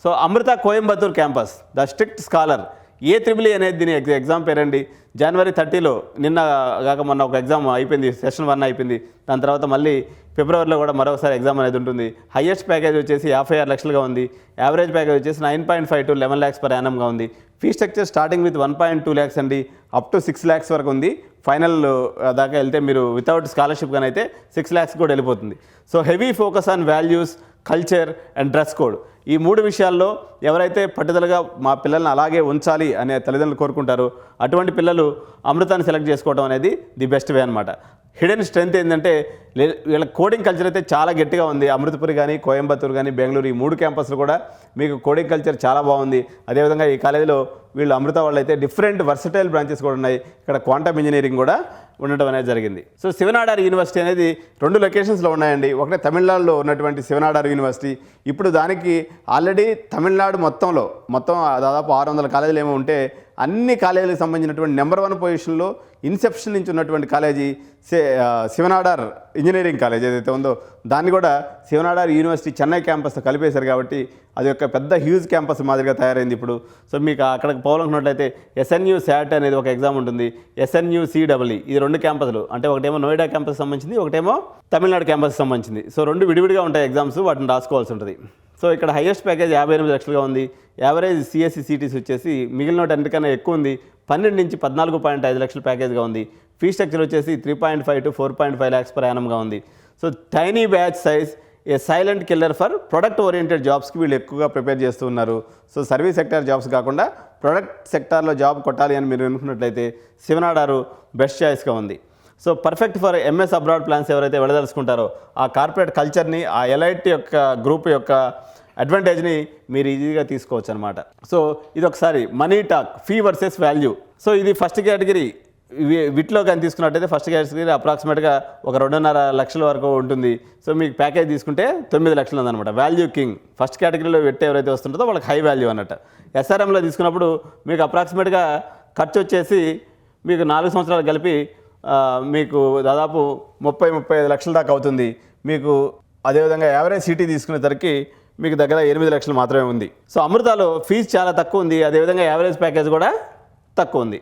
So Amrita Coimbatore campus the strict scholar A అనేది దీని exam పేరండి. జనవరి 30లో నిన్న కాక మొన్న ఒక ఎగ్జామ్ అయిపోయింది, సెషన్ 1 అయిపోయింది. దాని తర్వాత మళ్ళీ ఫిబ్రవరిలో కూడా మరొకసారి ఎగ్జామ్ అనేది ఉంటుంది. హైయెస్ట్ ప్యాకేజ్ వచ్చేసి 56 లక్షలుగా ఉంది. యావరేజ్ ప్యాకేజ్ వచ్చేసి 9.5 to 11 lakhs per annum ఉంది. Fee structure starting with 1.2 lakhs అండి, అప్ టు 6 lakhs వరకు ఉంది. ఫైనల్ దాకా వెళ్తే మీరు వితౌట్ స్కాలర్షిప్ కానీ అయితే 6 lakhs కూడా వెళ్ళిపోతుంది. So heavy focus on values, culture and dress code, ఈ 3 విషయాల్లో ఎవరైతే పట్టుదలగా మా పిల్లల్ని అలాగే ఉంచాలి అనే తల్లిదండ్రులు కోరుకుంటారో అటువంటి పిల్లలు అమృతాన్ని సెలెక్ట్ చేసుకోవడం అనేది ది బెస్ట్ వే అనమాట. హిడెన్ స్ట్రెంత్ ఏంటంటే వీళ్ళ కోడింగ్ కల్చర్ అయితే చాలా గట్టిగా ఉంది. అమృతపురి కానీ, కోయంబత్తూర్ కానీ, బెంగళూరు, ఈ 3 క్యాంపస్లు కూడా మీకు కోడింగ్ కల్చర్ చాలా బాగుంది. అదేవిధంగా ఈ కాలేజీలో వీళ్ళు అమృత వాళ్ళు అయితే డిఫరెంట్ వర్సటైల్ బ్రాంచెస్ కూడా ఉన్నాయి. ఇక్కడ క్వాంటమ్ ఇంజనీరింగ్ కూడా ఉండటం అనేది జరిగింది. సో శివనాడార్ యూనివర్సిటీ అనేది 2 లొకేషన్స్లో ఉన్నాయండి. ఒకటే తమిళనాడులో ఉన్నటువంటి శివనాడార్ యూనివర్సిటీ. ఇప్పుడు దానికి ఆల్రెడీ తమిళనాడు మొత్తం దాదాపు 600 కాలేజీలు ఏమో ఉంటే అన్ని కాలేజీలకు సంబంధించినటువంటి నెంబర్ 1 పొజిషన్లో ఇన్సెప్షన్ నుంచి ఉన్నటువంటి కాలేజీ శివనాడార్ ఇంజనీరింగ్ కాలేజ్ ఏదైతే ఉందో దాన్ని కూడా శివనాడార్ యూనివర్సిటీ చెన్నై క్యాంపస్తో కలిపేశారు. కాబట్టి అది ఒక పెద్ద హ్యూజ్ క్యాంపస్ మాదిరిగా తయారైంది ఇప్పుడు. సో మీకు అక్కడికి పోవాలనుకున్నట్లయితే SNU SAT అనేది ఒక ఎగ్జామ్ ఉంటుంది, SNU CEE, ఇది 2 క్యాంపస్లు. అంటే ఒకటేమో నోయిడా క్యాంపస్ సంబంధించింది, ఒకటేమో తమిళనాడు క్యాంపస్ సంబంధించింది. సో 2 విడివిడిగా ఉంటాయి ఎగ్జామ్స్, వాటిని రాసుకోవాల్సి ఉంటుంది. సో ఇక్కడ హైయెస్ట్ ప్యాకేజ్ 58 లక్షలుగా ఉంది. యావరేజ్ CSE CTC వచ్చేసి మిగిలిన అన్నిటికన్నా ఎక్కువ ఉంది. 12 నుంచి 14.5 లక్షల ప్యాకేజ్గా ఉంది. ఫీ స్ట్రక్చర్ వచ్చేసి 3.5 to 4.5 lakhs per annum ఉంది. So tiny batch size, A silent killer for product oriented జాబ్స్కి వీళ్ళు ఎక్కువగా ప్రిపేర్ చేస్తూ ఉన్నారు. సో సర్వీస్ సెక్టార్ జాబ్స్ కాకుండా ప్రొడక్ట్ సెక్టార్లో జాబ్ కొట్టాలి అని మీరు అనుకున్నట్లయితే శివనాడారు బెస్ట్ చాయిస్గా ఉంది. So perfect for MS abroad plans ఎవరైతే వెళ్ళదలుచుకుంటారో ఆ కార్పొరేట్ కల్చర్ని, ఆ ఎలైట్ యొక్క గ్రూప్ యొక్క అడ్వాంటేజ్ని మీరు ఈజీగా తీసుకోవచ్చు అనమాట. సో ఇది ఒకసారి money talk, fee versus value. So ఇది ఫస్ట్ కేటగిరీ. వీటిలో కానీ తీసుకున్నట్టయితే ఫస్ట్ కేటగిరీ అప్రాక్సిమేట్గా ఒక 2.5 లక్షల వరకు ఉంటుంది. సో మీకు ప్యాకేజ్ తీసుకుంటే 9 లక్షలు ఉందన్నమాట. వాల్యూ కింగ్ ఫస్ట్ కేటగిరీలో పెట్టి ఎవరైతే వస్తుంటుందో వాళ్ళకి హై వాల్యూ అన్నట్టు. SRMలో తీసుకున్నప్పుడు మీకు అప్రాక్సిమేట్గా ఖర్చు వచ్చేసి మీకు 4 సంవత్సరాలు కలిపి మీకు దాదాపు 30-35 లక్షల దాకా అవుతుంది. మీకు అదేవిధంగా యావరేజ్ సిటీ తీసుకునేసరికి మీకు దగ్గర 8 లక్షలు మాత్రమే ఉంది. సో అమృతాలో ఫీజు చాలా తక్కువ ఉంది, అదేవిధంగా యావరేజ్ ప్యాకేజ్ కూడా తక్కువ ఉంది.